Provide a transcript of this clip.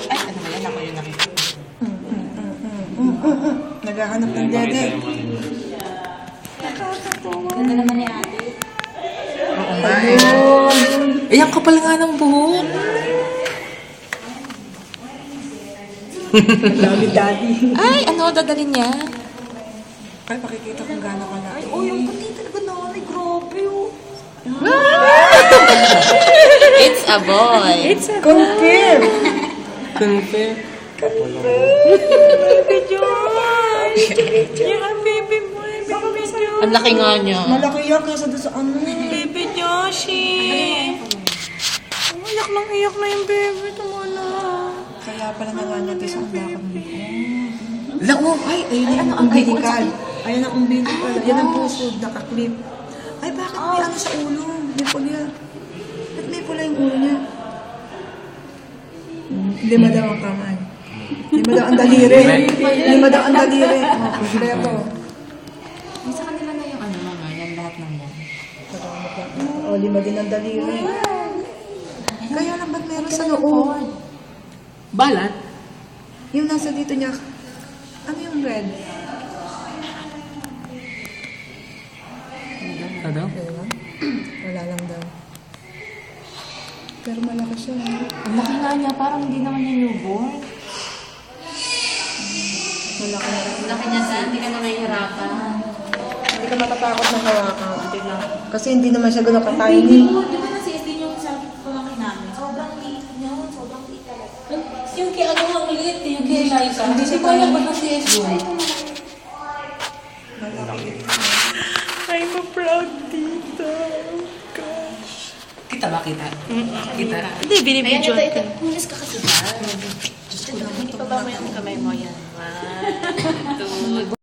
Ay, ano ba yan? Ako yung nakita. Naghahanap ng dede. Ganda naman ni ate. Oo nga eh. Ayan kapal nga ng buhok. Lagi daddy. Ay, ano dadalhin niya? Ay, pakikita kung gano'n ka na. Ay, oh, yung puti talaga na. Ay, grabe oh. It's a boy. Confirm! Confirm. Baby Josh! You're a baby boy, baby Josh. Ang laki nga niya. Malaki yan kaysa doon sa ano. Baby Joshi! Iyak lang iyak na yung baby. Tama na. Kaya pala nangangatis ang lakad mo. Lako. Ay, ayun Ano ang umbilical? Ayan ang umbilical. Yan ang puso, nakaklip. Ay, bakit may ano sa ulo? May pula. Ba't may pula yung ulo niya? Lima daw ang kamay. Lima daw ang daliri. Lima daw ang daliri. Oh, kompleto. Ay, sa kanila na yung ano mga yan, lahat ng yan. O, lima din ang daliri. Kaya lang ba't meron sa loob? Balat? Yung nasa dito niya, ano yung red? Ano? Wala lang daw. Pero malaki siya. Ang laki nga niya, parang hindi naman niya newborn. Malaki na rin. Ang laki niya saan, hindi ka na nahihirapan. Hindi ka matatakot na hawakan. Kasi hindi naman siya gano'n ka-tiny. Di ba nasa SD yung sabi ko lang namin? Sobrang liit niya, sobrang liit talaga. Yung kay ano ang liit, yung kay Liza. Hindi ko alam ba si SD. I'm a proud tita. Gosh. Kita ba kita? Kita. Hindi, binibidyo. Pulis ka kasi ba? Hindi pa ba mo yung kamay mo yan? Wow.